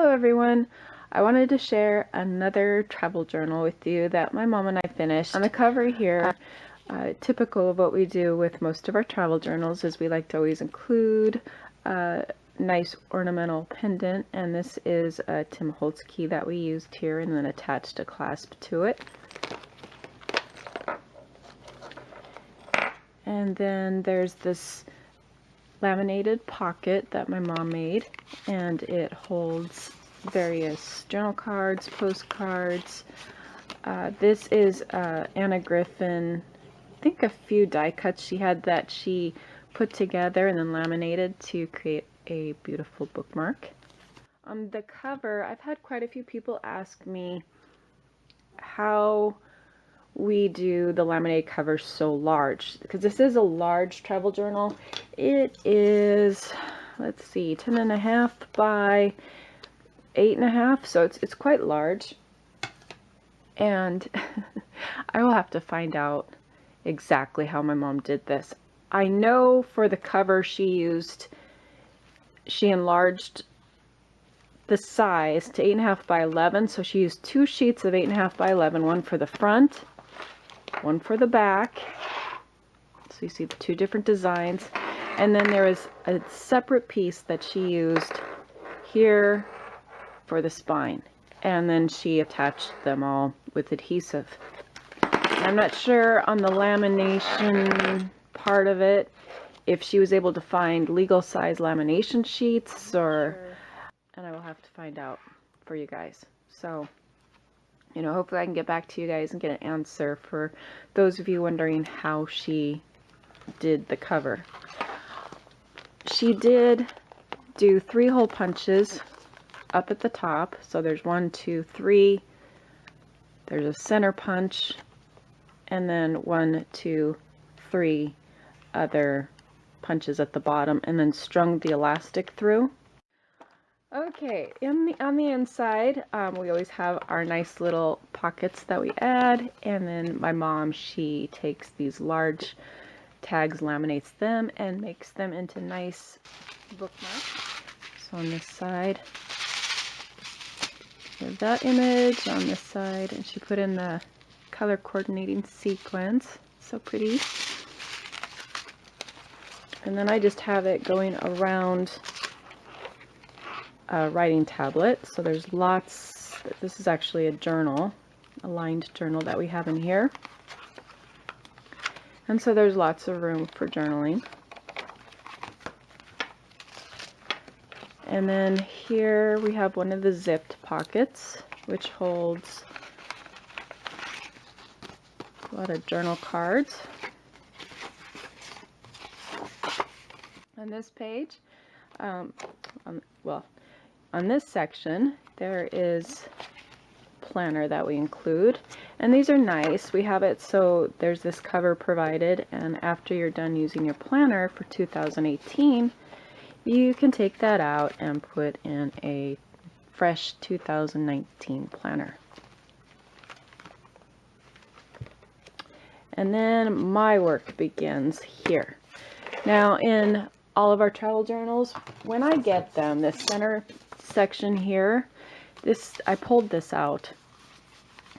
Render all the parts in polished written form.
Hello everyone! I wanted to share another travel journal with you that my mom and I finished. On the cover here, typical of what we do with most of our travel journals is we like to always include a nice ornamental pendant, and this is a Tim Holtz key that we used here and then attached a clasp to it. And then there's this laminated pocket that my mom made, and it holds various journal cards, postcards. This is Anna Griffin, I think a few die cuts she had that she put together and then laminated to create a beautiful bookmark. On the cover, I've had quite a few people ask me how we do the laminated cover so large, because this is a large travel journal. It is, let's see, 10.5 by 8.5, so it's quite large, and I will have to find out exactly how my mom did this. I know for the cover she enlarged the size to 8.5 by 11, so she used 2 sheets of 8.5 by 11, one for the front, one for the back, so you see the 2 different designs, and then there is a separate piece that she used here for the spine, and then she attached them all with adhesive. I'm not sure on the lamination part of it if she was able to find legal size lamination sheets, or and I will have to find out for you guys. So hopefully I can get back to you guys and get an answer for those of you wondering how she did the cover. She did do 3 hole punches up at the top. So there's 1, 2, 3. There's a center punch, and then 1, 2, 3 other punches at the bottom, and then strung the elastic through. Okay, on the inside, we always have our nice little pockets that we add, and then my mom, she takes these large tags, laminates them, and makes them into nice bookmarks. So on this side, we have that image on this side, and she put in the color coordinating sequence. So pretty. And then I just have it going around a writing tablet. So there's lots. This is actually a journal, a lined journal that we have in here. And so there's lots of room for journaling. And then here we have one of the zipped pockets, which holds a lot of journal cards. On this page, on this section, there is a planner that we include, and these are nice. We have it so there's this cover provided, and after you're done using your planner for 2018, you can take that out and put in a fresh 2019 planner. And then my work begins here. Now, in all of our travel journals, when I get them, this center section here, I pulled this out,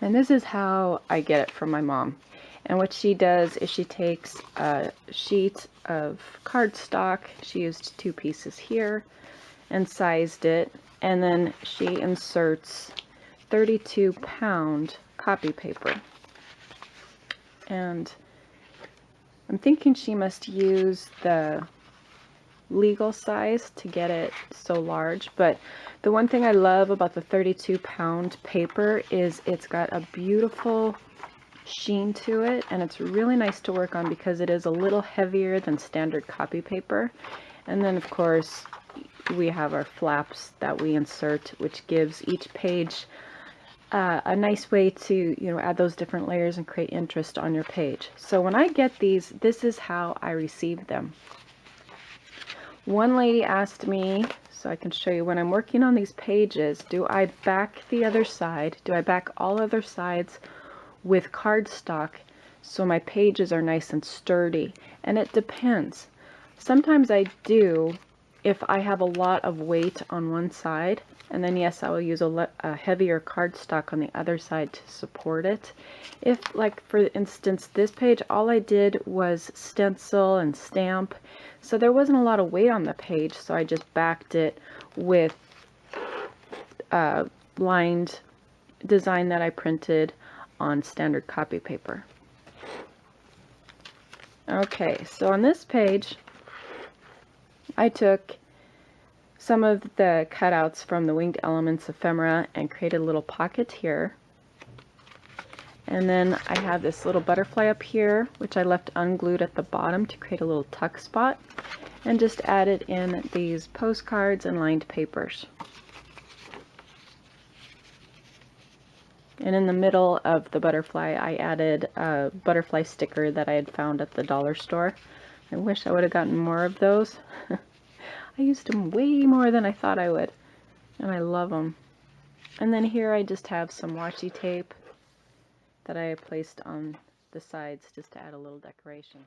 and this is how I get it from my mom. And what she does is she takes a sheet of cardstock, she used 2 pieces here, and sized it, and then she inserts 32-pound copy paper. And I'm thinking she must use the legal size to get it so large, but the one thing I love about the 32-pound paper is it's got a beautiful sheen to it, and it's really nice to work on because it is a little heavier than standard copy paper. And then of course we have our flaps that we insert, which gives each page a nice way to add those different layers and create interest on your page. So when I get these, this is how I receive them. One lady asked me, so I can show you, when I'm working on these pages, do I back the other side? Do I back all other sides with cardstock so my pages are nice and sturdy? And it depends. Sometimes I do if I have a lot of weight on one side, and then yes, I will use a heavier cardstock on the other side to support it. If, like for instance, this page, all I did was stencil and stamp, so there wasn't a lot of weight on the page, so I just backed it with lined design that I printed on standard copy paper. Okay, so on this page, I took some of the cutouts from the Winged Elements ephemera and created a little pocket here. And then I have this little butterfly up here, which I left unglued at the bottom to create a little tuck spot, and just added in these postcards and lined papers. And in the middle of the butterfly, I added a butterfly sticker that I had found at the dollar store. I wish I would have gotten more of those. I used them way more than I thought I would, and I love them. And then here I just have some washi tape that I placed on the sides just to add a little decoration.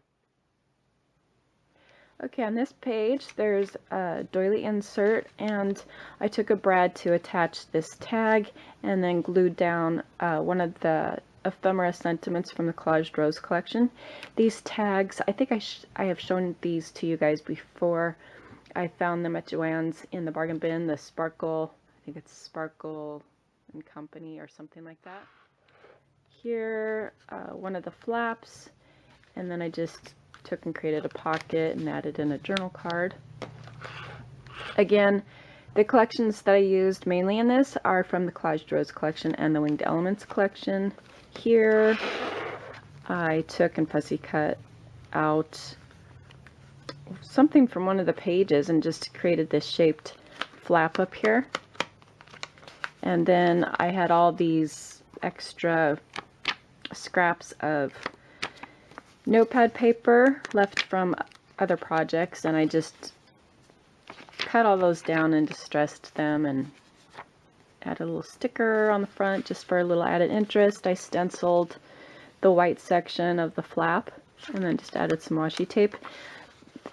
Okay, on this page there's a doily insert, and I took a brad to attach this tag and then glued down one of the ephemera sentiments from the Collaged Rose collection. These tags, I think I have shown these to you guys before. I found them at Joann's in the bargain bin, the Sparkle, I think it's Sparkle and Company or something like that. Here, one of the flaps, and then I just took and created a pocket and added in a journal card. Again, the collections that I used mainly in this are from the Collaged Rose collection and the Winged Elements collection. Here, I took and fussy cut out something from one of the pages and just created this shaped flap up here. And then I had all these extra scraps of notepad paper left from other projects, and I just cut all those down and distressed them and added a little sticker on the front just for a little added interest. I stenciled the white section of the flap and then just added some washi tape.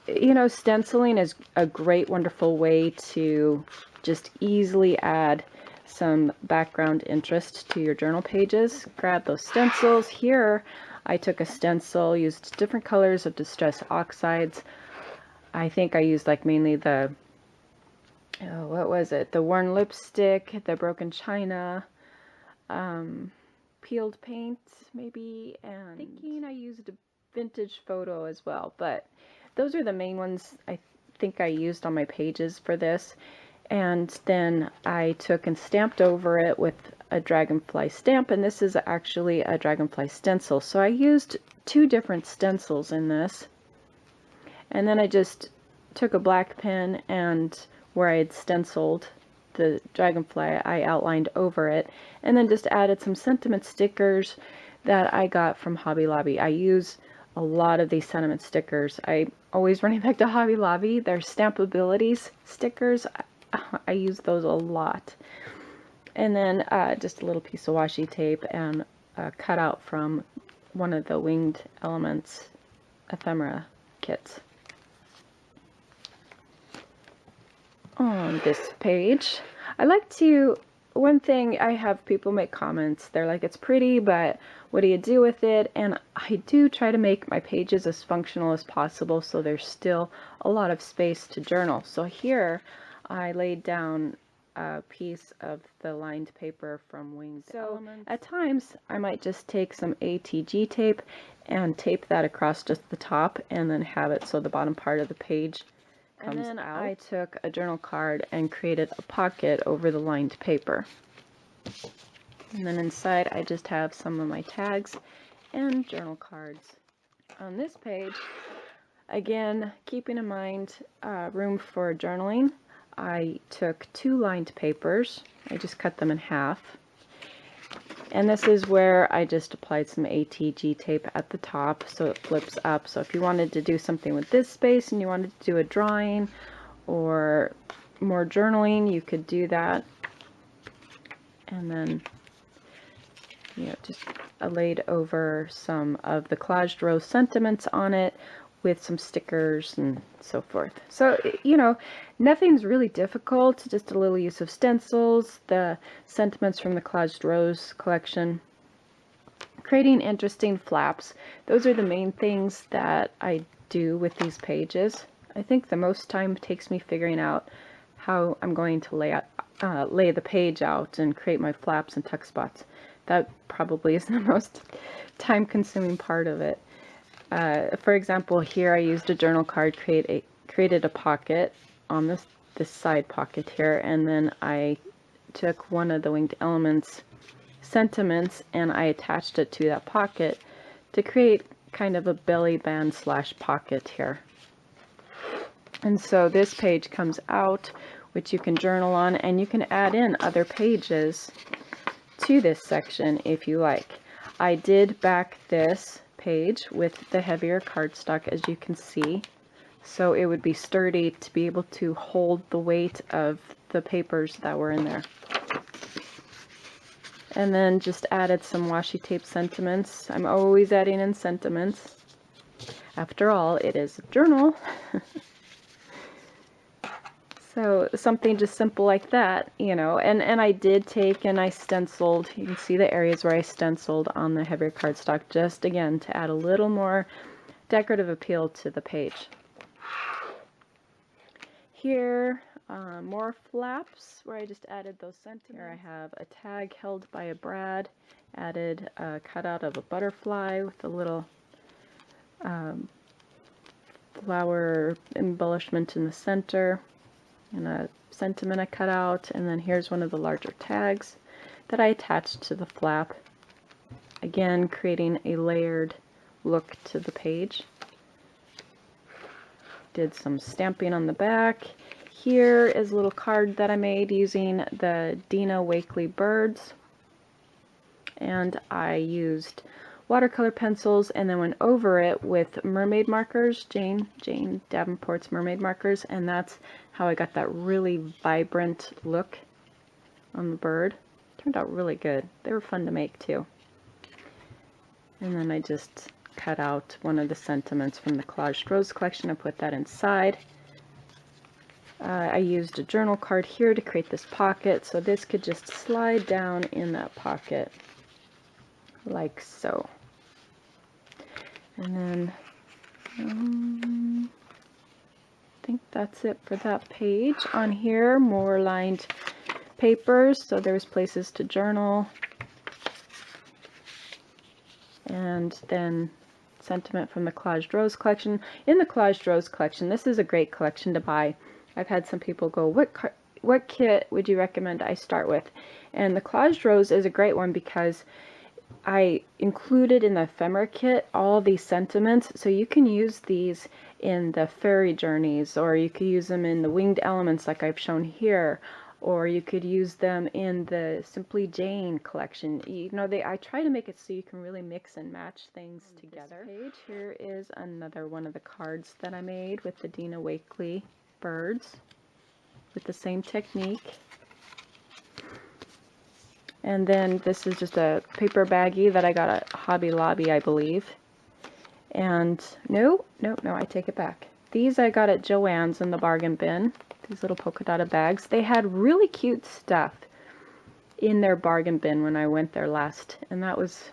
You know, stenciling is a great, wonderful way to just easily add some background interest to your journal pages. Grab those stencils. Here I took a stencil, used different colors of distress oxides. I think I used like mainly the, what was it? The worn lipstick, the broken china, peeled paint maybe, and thinking I used a vintage photo as well. But those are the main ones I think I used on my pages for this. And then I took and stamped over it with a dragonfly stamp, and this is actually a dragonfly stencil. So I used two different stencils in this. And then I just took a black pen, and where I had stenciled the dragonfly, I outlined over it, and then just added some sentiment stickers that I got from Hobby Lobby. I use a lot of these sentiment stickers. I always running back to Hobby Lobby. Their Stampabilities stickers, I use those a lot. And then just a little piece of washi tape and a cutout from one of the Winged Elements ephemera kits. On this page, I like to, one thing, I have people make comments, they're like, it's pretty, but what do you do with it? And I do try to make my pages as functional as possible so there's still a lot of space to journal. So here I laid down a piece of the lined paper from Winged Elements. At times I might just take some ATG tape and tape that across just the top and then have it so the bottom part of the page comes out. And then I took a journal card and created a pocket over the lined paper. And then inside I just have some of my tags and journal cards. On this page, again, keeping in mind room for journaling, I took two lined papers. I just cut them in half. And this is where I just applied some ATG tape at the top so it flips up. So if you wanted to do something with this space and you wanted to do a drawing or more journaling, you could do that. And then, you know, just laid over some of the Collaged Rose sentiments on it with some stickers and so forth. So, you know, nothing's really difficult, just a little use of stencils, the sentiments from the Collaged Rose collection, creating interesting flaps. Those are the main things that I do with these pages. I think the most time takes me figuring out how I'm going to lay the page out and create my flaps and tuck spots. That probably is the most time-consuming part of it. For example, here I used a journal card, created a pocket on this side pocket here, and then I took one of the Winged Elements sentiments and I attached it to that pocket to create kind of a belly band / pocket here. And so this page comes out, which you can journal on, and you can add in other pages to this section if you like. I did back this page with the heavier cardstock, as you can see, so it would be sturdy to be able to hold the weight of the papers that were in there. And then just added some washi tape sentiments. I'm always adding in sentiments. After all, it is a journal. So something just simple like that, you know, and I did take and I stenciled, you can see the areas where I stenciled on the heavier cardstock, just again to add a little more decorative appeal to the page. Here, more flaps where I just added those sentiments. Here I have a tag held by a brad, added a cutout of a butterfly with a little flower embellishment in the center, and a sentiment I cut out, and then here's one of the larger tags that I attached to the flap, again creating a layered look to the page. Did some stamping on the back. Here is a little card that I made using the Dina Wakley birds, and I used watercolor pencils and then went over it with mermaid markers, Jane Davenport's mermaid markers, and that's how I got that really vibrant look on the bird. Turned out really good. They were fun to make too. And then I just cut out one of the sentiments from the Collaged Rose collection and put that inside. I used a journal card here to create this pocket, so this could just slide down in that pocket like so. And then I think that's it for that page. On here, more lined papers, so there's places to journal. And then sentiment from the Collaged Rose collection. In the Collaged Rose collection, this is a great collection to buy. I've had some people go, what kit would you recommend I start with? And the Collaged Rose is a great one because I included in the ephemera kit all these sentiments, so you can use these in the fairy journeys, or you could use them in the winged elements like I've shown here, or you could use them in the Simply Jane collection. You know, I try to make it so you can really mix and match things together. This page here is another one of the cards that I made with the Dina Wakley birds with the same technique. And then this is just a paper baggie that I got at Hobby Lobby, I believe. And no, I take it back. These I got at Joann's in the bargain bin. These little polka dotted bags. They had really cute stuff in their bargain bin when I went there last. And that was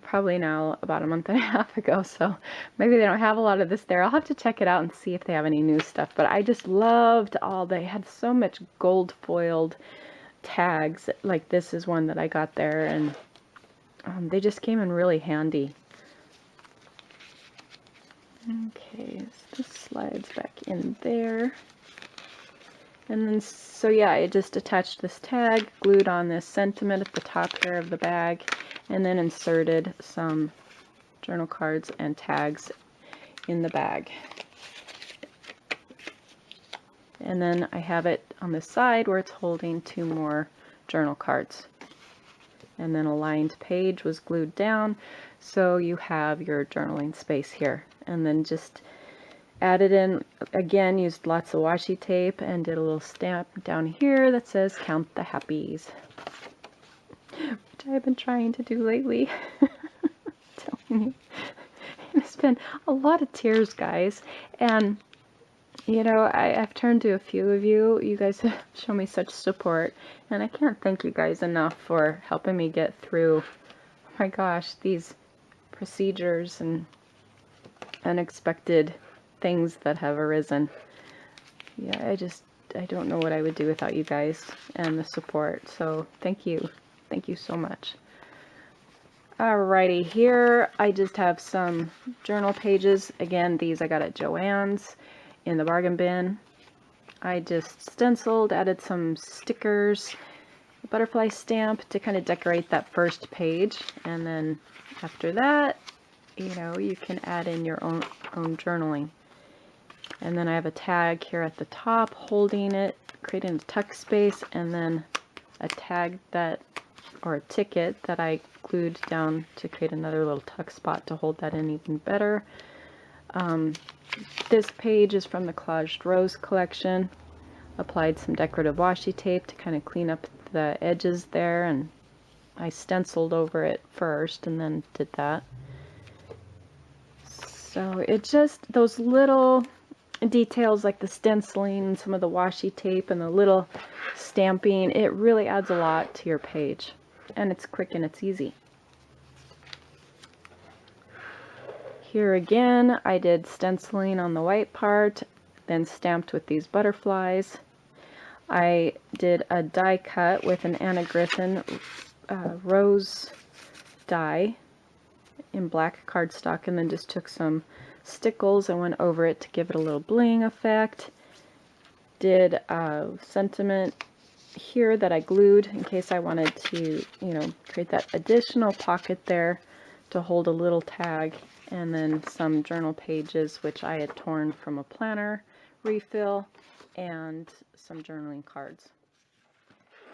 probably now about a month and a half ago. So maybe they don't have a lot of this there. I'll have to check it out and see if they have any new stuff. But I just loved they had so much gold foiled tags. Like this is one that I got there, and they just came in really handy. Okay, so this slides back in there, and then so yeah, I just attached this tag, glued on this sentiment at the top here of the bag, and then inserted some journal cards and tags in the bag. And then I have it on the side where it's holding 2 more journal cards. And then a lined page was glued down, so you have your journaling space here. And then just added in, again, used lots of washi tape and did a little stamp down here that says "Count the Happies," which I've been trying to do lately. Telling you, it's been a lot of tears, guys. And, you know, I've turned to a few of you. You guys have shown me such support. And I can't thank you guys enough for helping me get through, oh my gosh, these procedures and unexpected things that have arisen. Yeah, I don't know what I would do without you guys and the support. So thank you. Thank you so much. Alrighty, here I just have some journal pages. Again, these I got at Joann's in the bargain bin. I just stenciled, added some stickers, a butterfly stamp to kind of decorate that first page. And then after that, you know, you can add in your own journaling. And then I have a tag here at the top holding it, creating a tuck space, and then a tag that, or a ticket that I glued down to create another little tuck spot to hold that in even better. This page is from the Collaged Rose collection. Applied some decorative washi tape to kind of clean up the edges there, and I stenciled over it first and then did that. So it just, those little details like the stenciling and some of the washi tape and the little stamping, it really adds a lot to your page. And it's quick and it's easy. Here again, I did stenciling on the white part, then stamped with these butterflies. I did a die cut with an Anna Griffin rose die in black cardstock, and then just took some stickles and went over it to give it a little bling effect. Did a sentiment here that I glued in case I wanted to, you know, create that additional pocket there to hold a little tag, and then some journal pages which I had torn from a planner refill and some journaling cards.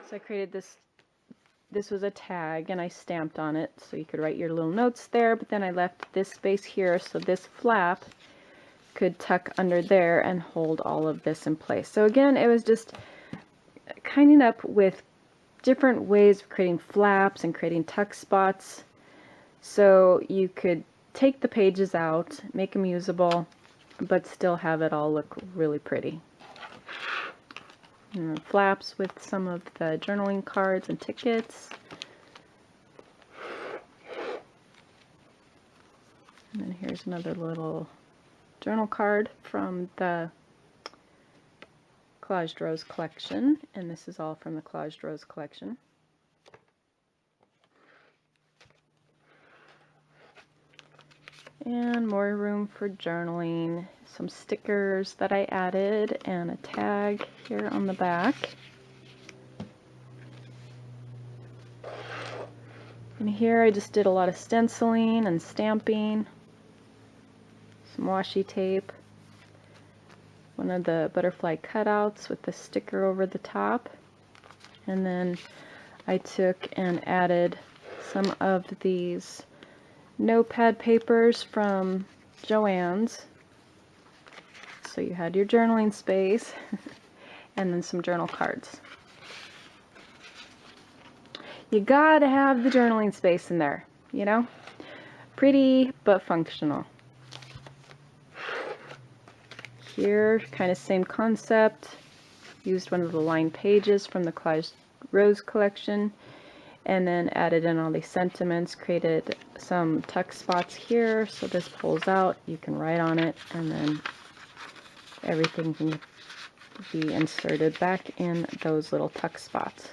So I created this was a tag and I stamped on it so you could write your little notes there, but then I left this space here so this flap could tuck under there and hold all of this in place. So again, it was just kinding up with different ways of creating flaps and creating tuck spots so you could take the pages out, make them usable, but still have it all look really pretty. And flaps with some of the journaling cards and tickets. And then here's another little journal card from the Collaged Rose collection, and this is all from the Collaged Rose collection. And more room for journaling, some stickers that I added, and a tag here on the back. And here I just did a lot of stenciling and stamping, some washi tape, one of the butterfly cutouts with the sticker over the top, and then I took and added some of these notepad papers from Joann's. So you had your journaling space and then some journal cards. You gotta have the journaling space in there, you know? Pretty but functional. Here, kind of same concept. Used one of the lined pages from the Collaged Rose collection, and then added in all these sentiments, created some tuck spots here, so this pulls out, you can write on it, and then everything can be inserted back in those little tuck spots.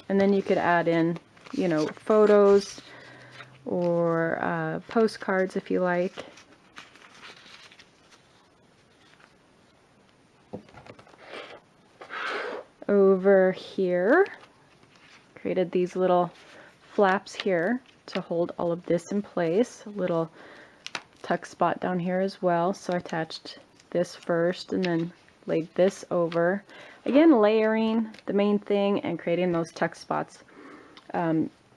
And then you could add in, you know, photos or postcards if you like. Over here, created these little flaps here to hold all of this in place. A little tuck spot down here as well. So I attached this first and then laid this over. Again, layering the main thing and creating those tuck spots.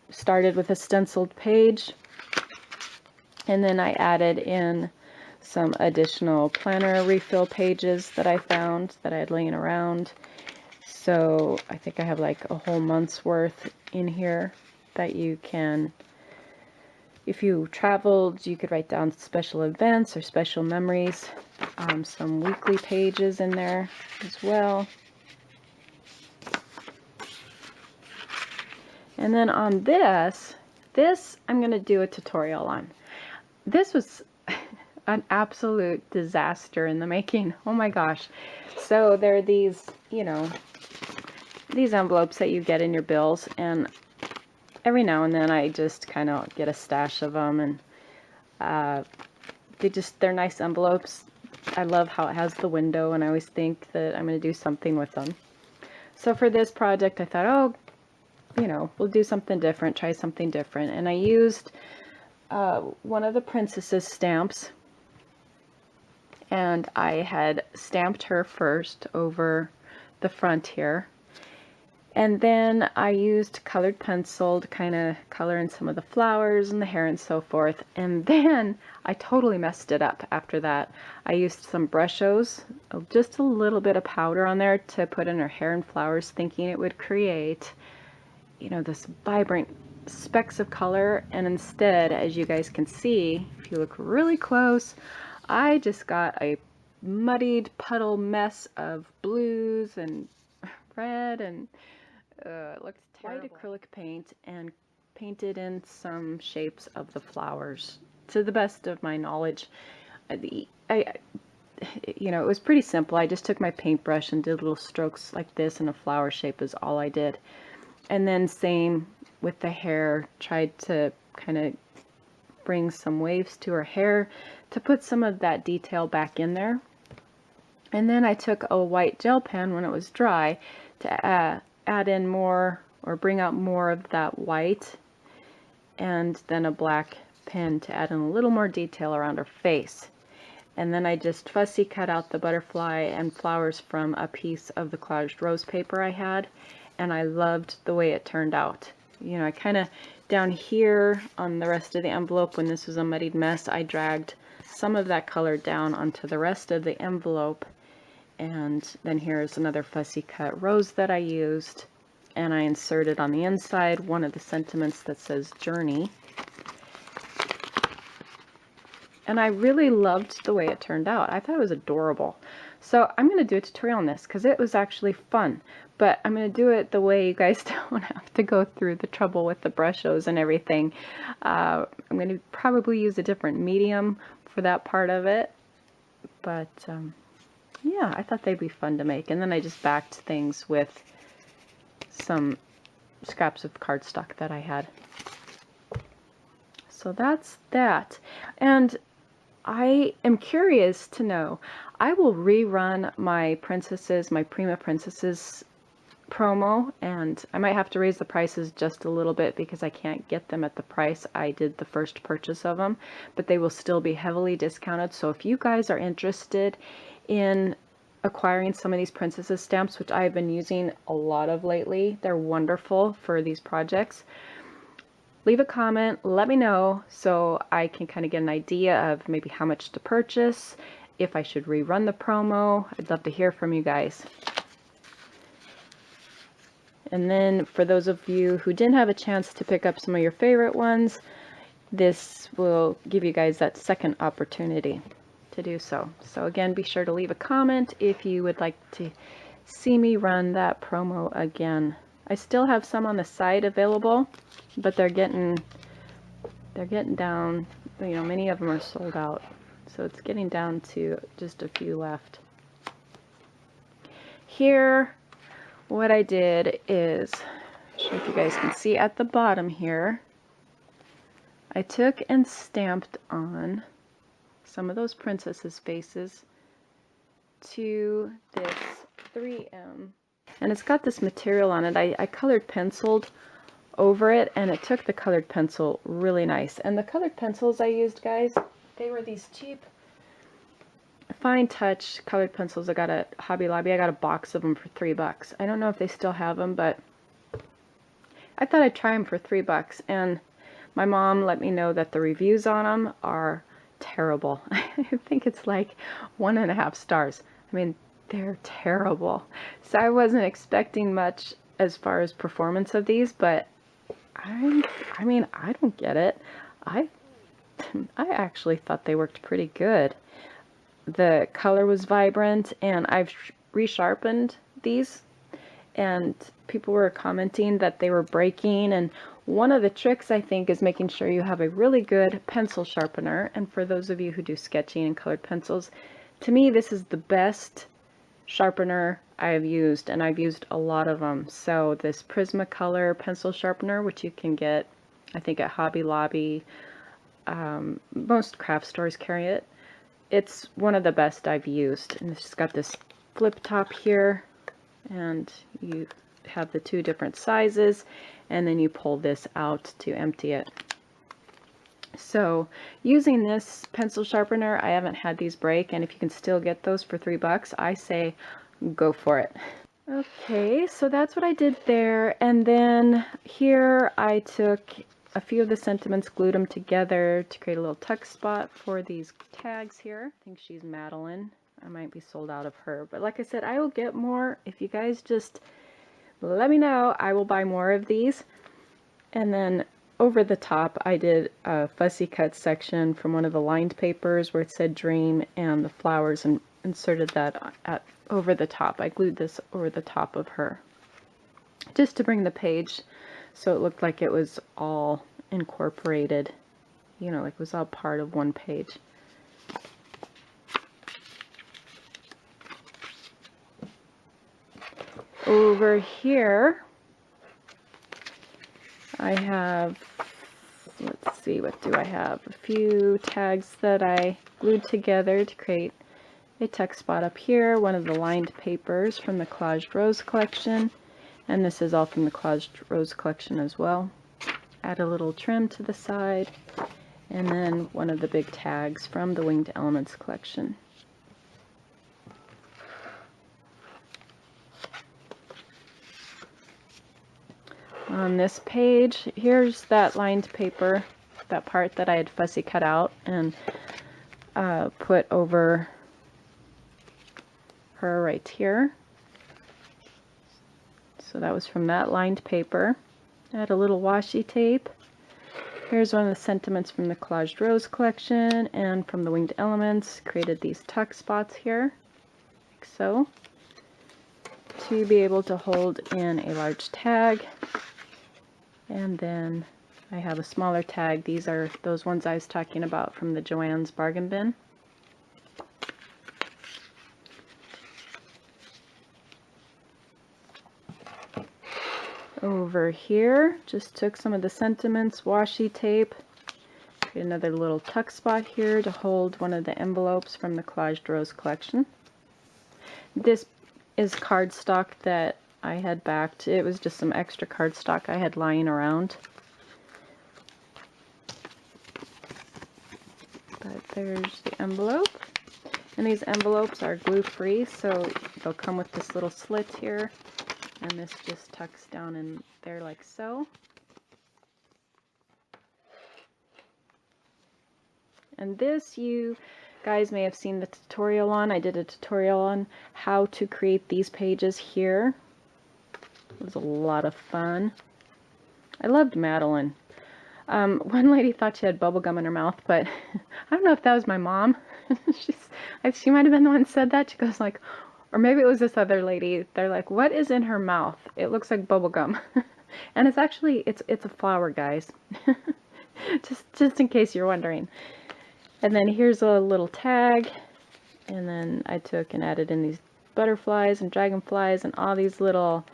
Started with a stenciled page, and then I added in some additional planner refill pages that I found that I had laying around. So I think I have like a whole month's worth in here that you can If you traveled, you could write down special events or special memories. Some weekly pages in there as well. And then on this I'm going to do a tutorial on. This was an absolute disaster in the making. Oh my gosh. So there are these, you know, these envelopes that you get in your bills, and every now and then I just kind of get a stash of them, and they're nice envelopes. I love how it has the window, and I always think that I'm going to do something with them. So for this project I thought, oh, you know, we'll do something different, try something different. And I used one of the princess's stamps, and I had stamped her first over the front here. And then I used colored pencil to kind of color in some of the flowers and the hair and so forth. And then I totally messed it up after that. I used some brushos, just a little bit of powder on there to put in her hair and flowers, thinking it would create, you know, this vibrant specks of color. And instead, as you guys can see, if you look really close, I just got a muddied puddle mess of blues and red, and it looked terrible. White acrylic paint, and painted in some shapes of the flowers to the best of my knowledge. You know, it was pretty simple. I just took my paintbrush and did little strokes like this, and a flower shape is all I did. And then same with the hair, tried to kind of bring some waves to her hair to put some of that detail back in there. And then I took a white gel pen when it was dry to add in more, or bring out more of that white, and then a black pen to add in a little more detail around her face. And then I just fussy cut out the butterfly and flowers from a piece of the collaged rose paper I had, and I loved the way it turned out. You know, I kind of down here on the rest of the envelope, when this was a muddied mess, I dragged some of that color down onto the rest of the envelope. And then here's another fussy cut rose that I used, and I inserted on the inside one of the sentiments that says journey. And I really loved the way it turned out. I thought it was adorable. So I'm going to do a tutorial on this because it was actually fun, but I'm going to do it the way you guys don't have to go through the trouble with the brushos and everything. I'm going to probably use a different medium for that part of it, but yeah, I thought they'd be fun to make. And then I just backed things with some scraps of cardstock that I had. So that's that. And I am curious to know, I will rerun my princesses, my Prima princesses promo, and I might have to raise the prices just a little bit because I can't get them at the price I did the first purchase of them, but they will still be heavily discounted. So if you guys are interested in acquiring some of these princesses stamps, which I've been using a lot of lately, they're wonderful for these projects, leave a comment, let me know so I can kind of get an idea of maybe how much to purchase, if I should rerun the promo. I'd love to hear from you guys. And then for those of you who didn't have a chance to pick up some of your favorite ones, this will give you guys that second opportunity to do so. So again, be sure to leave a comment if you would like to see me run that promo again. I still have some on the side available, but they're getting down, you know, many of them are sold out. So it's getting down to just a few left. Here, what I did is, show if you guys can see at the bottom here, I took and stamped on some of those princesses' faces to this 3M. And it's got this material on it. I colored penciled over it, and it took the colored pencil really nice. And the colored pencils I used, guys, they were these cheap Finetouch colored pencils I got at Hobby Lobby. I got a box of them for $3. I don't know if they still have them, but I thought I'd try them for $3. And my mom let me know that the reviews on them are terrible. I think it's like 1.5 stars. I mean, they're terrible. So I wasn't expecting much as far as performance of these, but I mean, I don't get it. I actually thought they worked pretty good. The color was vibrant, and I've resharpened these, and people were commenting that they were breaking. And one of the tricks, I think, is making sure you have a really good pencil sharpener. And for those of you who do sketching and colored pencils, to me this is the best sharpener I've used, and I've used a lot of them. So this Prismacolor pencil sharpener, which you can get, I think, at Hobby Lobby, most craft stores carry it. It's one of the best I've used, and it's just got this flip top here, and you have the two different sizes, and then you pull this out to empty it. So using this pencil sharpener, I haven't had these break, and if you can still get those for $3, I say go for it. Okay, so that's what I did there, and then here I took a few of the sentiments, glued them together to create a little tuck spot for these tags here. I think she's Madeline. I might be sold out of her, but like I said, I will get more. If you guys just let me know, I will buy more of these. And then over the top, I did a fussy cut section from one of the lined papers where it said Dream and the flowers, and inserted that over the top. I glued this over the top of her just to bring the page so it looked like it was all incorporated, you know, like it was all part of one page. Over here, I have, let's see, what do I have? A few tags that I glued together to create a tuck spot up here, one of the lined papers from the Collaged Rose collection, and this is all from the Collaged Rose collection as well. Add a little trim to the side, and then one of the big tags from the Winged Elements collection. On this page, here's that lined paper, that part that I had fussy cut out and put over her right here. So that was from that lined paper. Add a little washi tape. Here's one of the sentiments from the Collaged Rose collection and from the Winged Elements. Created these tuck spots here, like so, to be able to hold in a large tag. And then I have a smaller tag. These are those ones I was talking about from the Joann's bargain bin. Over here, just took some of the sentiments, washi tape, create another little tuck spot here to hold one of the envelopes from the Collaged Rose collection. This is cardstock that I had backed. It was just some extra cardstock I had lying around. But there's the envelope. And these envelopes are glue-free, so they'll come with this little slit here. And this just tucks down in there like so. And this, you guys may have seen the tutorial on. I did a tutorial on how to create these pages here. It was a lot of fun. I loved Madeline. One lady thought she had bubble gum in her mouth, but I don't know if that was my mom. She might have been the one who said that. She goes like, or maybe it was this other lady. They're like, what is in her mouth? It looks like bubble gum. And it's actually, it's a flower, guys. just in case you're wondering. And then here's a little tag. And then I took and added in these butterflies and dragonflies and all these little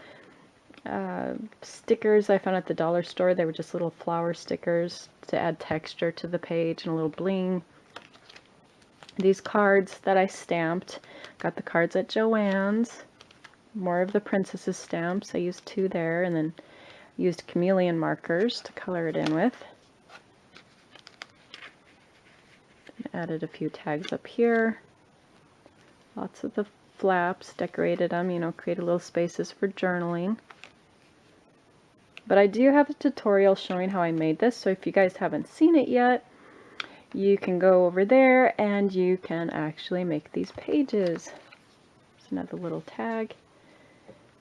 stickers I found at the dollar store. They were just little flower stickers to add texture to the page and a little bling. These cards that I stamped, got the cards at Joann's. More of the princesses stamps. I used 2 there, and then used chameleon markers to color it in with. Added a few tags up here. Lots of the flaps, decorated them, you know, created little spaces for journaling. But I do have a tutorial showing how I made this, so if you guys haven't seen it yet, you can go over there and you can actually make these pages. There's another little tag.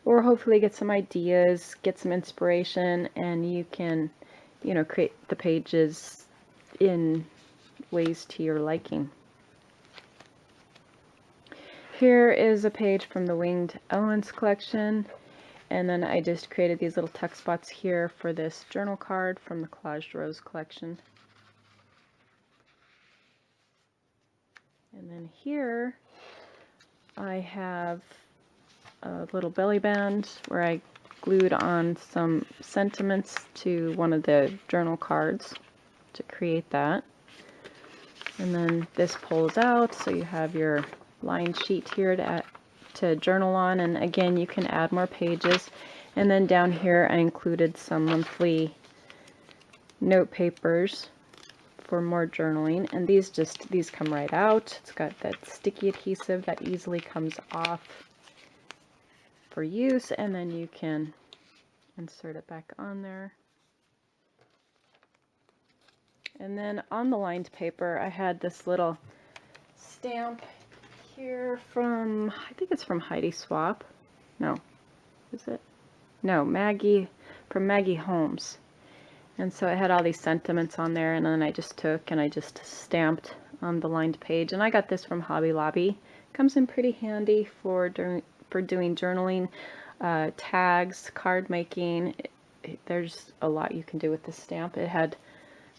Or hopefully get some ideas, get some inspiration, and you can, you know, create the pages in ways to your liking. Here is a page from the Winged Elements collection, and then I just created these little tuck spots here for this journal card from the Collaged Rose collection. And then here I have a little belly band where I glued on some sentiments to one of the journal cards to create that. And then this pulls out, so you have your lined sheet here to journal on, and again you can add more pages. And then down here I included some monthly note papers for more journaling, and these come right out. It's got that sticky adhesive that easily comes off for use, and then you can insert it back on there. And then on the lined paper I had this little stamp here from, I think it's from Heidi Swap. No, is it? No, Maggie, from Maggie Holmes. And so I had all these sentiments on there, and then I just took and I just stamped on the lined page. And I got this from Hobby Lobby. Comes in pretty handy for doing journaling, tags, card making. There's a lot you can do with this stamp. It had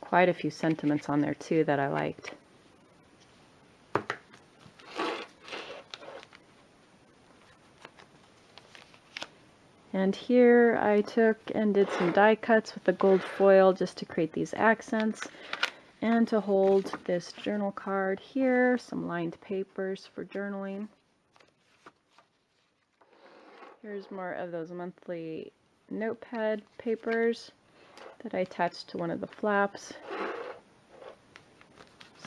quite a few sentiments on there too that I liked. And here I took and did some die cuts with the gold foil just to create these accents and to hold this journal card here, some lined papers for journaling. Here's more of those monthly notepad papers that I attached to one of the flaps.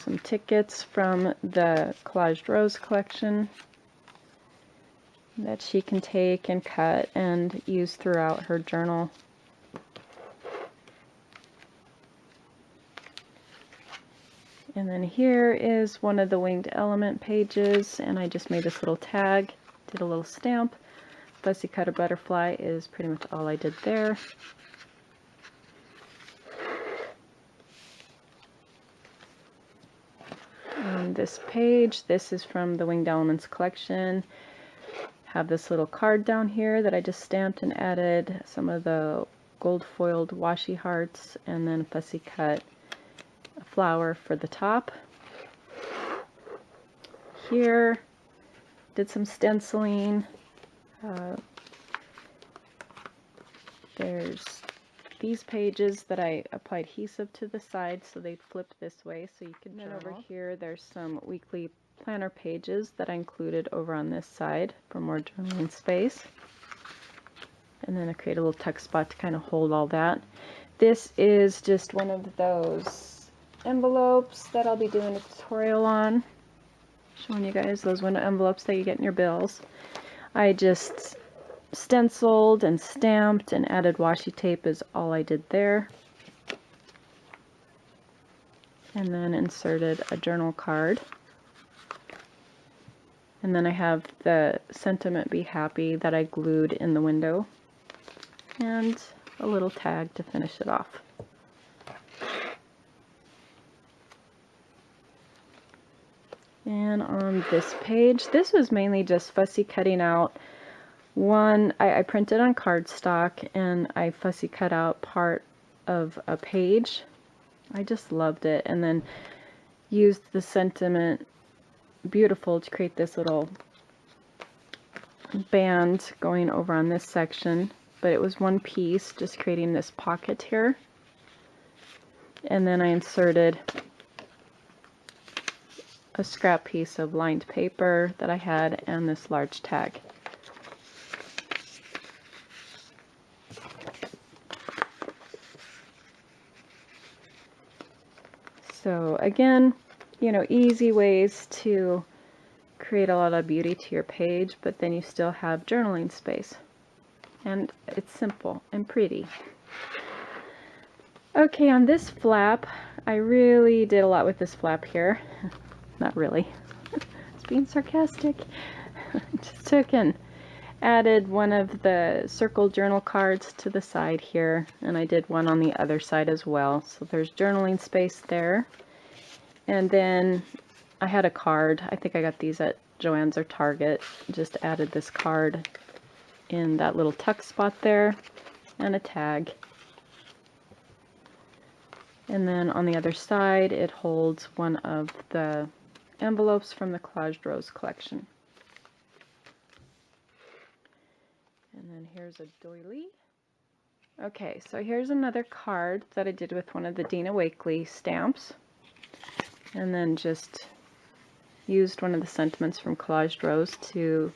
Some tickets from the Collaged Rose collection that she can take and cut and use throughout her journal. And then here is one of the Winged Element pages, and I just made this little tag, did a little stamp. Fussy Cut a Butterfly is pretty much all I did there. On this page, this is from the Winged Elements collection. Have this little card down here that I just stamped and added some of the gold foiled washi hearts, and then fussy cut a flower for the top. Here did some stenciling. There's these pages that I applied adhesive to the side so they'd flip this way so you can journal. Over here there's some weekly planner pages that I included over on this side for more journaling space. And then I create a little tuck spot to kind of hold all that. This is just one of those envelopes that I'll be doing a tutorial on, showing you guys those window envelopes that you get in your bills. I just stenciled and stamped and added washi tape is all I did there. And then inserted a journal card. And then I have the sentiment "Be Happy" that I glued in the window. And a little tag to finish it off. And on this page, this was mainly just fussy cutting out one. I printed on cardstock and I fussy cut out part of a page. I just loved it, and then used the sentiment "Beautiful" to create this little band going over on this section, but it was one piece, just creating this pocket here. And then I inserted a scrap piece of lined paper that I had and this large tag. So again, you know, easy ways to create a lot of beauty to your page, but then you still have journaling space. And it's simple and pretty. Okay, on this flap, I really did a lot with this flap here. Not really. It's being sarcastic. Just took and added one of the circle journal cards to the side here, and I did one on the other side as well. So there's journaling space there. And then I had a card. I think I got these at Joann's or Target. Just added this card in that little tuck spot there, and a tag. And then on the other side, it holds one of the envelopes from the Collaged Rose collection. And then here's a doily. Okay, so here's another card that I did with one of the Dina Wakley stamps. And then just used one of the sentiments from Collaged Rose to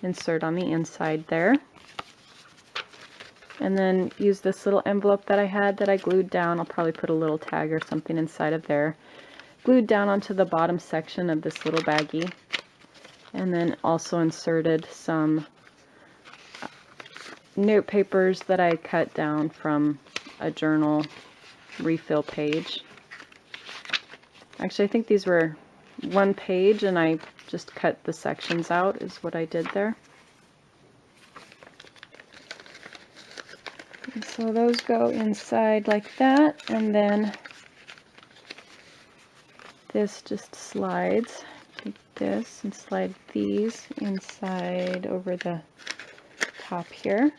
insert on the inside there. And then use this little envelope that I had that I glued down. I'll probably put a little tag or something inside of there. Glued down onto the bottom section of this little baggie. And then also inserted some note papers that I cut down from a journal refill page. Actually, I think these were one page and I just cut the sections out is what I did there. And so those go inside like that, and then this just slides. Take this and slide these inside over the top here.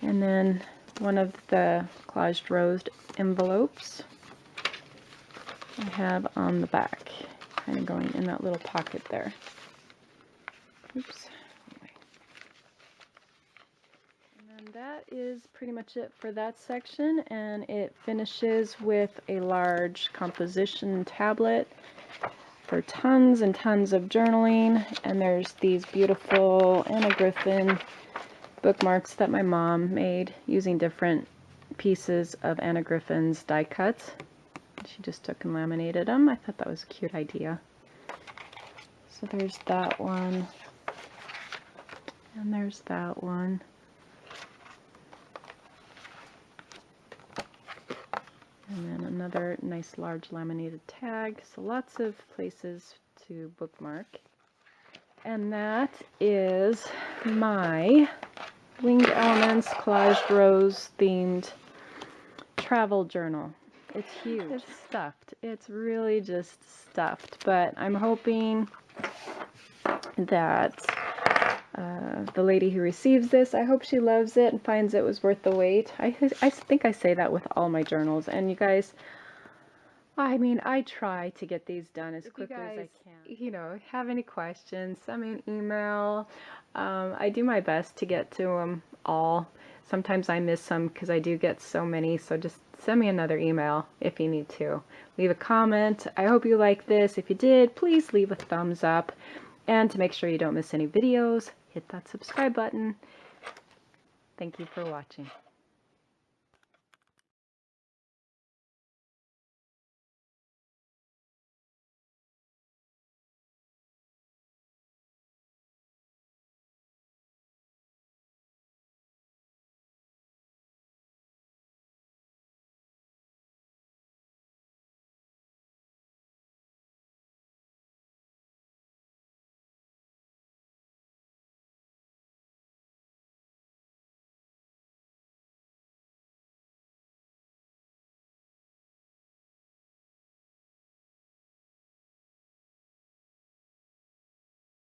And then one of the Collaged Rose envelopes I have on the back, kind of going in that little pocket there. Oops. And that is pretty much it for that section, and it finishes with a large composition tablet for tons and tons of journaling. And there's these beautiful Anna Griffin bookmarks that my mom made using different pieces of Anna Griffin's die cuts. She just took and laminated them. I thought that was a cute idea. So there's that one, and there's that one. And then another nice large laminated tag. So lots of places to bookmark. And that is my Winged Elements Collaged Rose themed travel journal. It's huge. It's stuffed. It's really just stuffed. But I'm hoping that the lady who receives this, I hope she loves it and finds it was worth the wait. I think I say that with all my journals. And you guys, I mean, I try to get these done as quickly as I can. You know, have any questions, send me an email. I do my best to get to them all. Sometimes I miss some because I do get so many, so just send me another email if you need to. Leave a comment. I hope you like this. If you did, please leave a thumbs up. And to make sure you don't miss any videos, hit that subscribe button. Thank you for watching.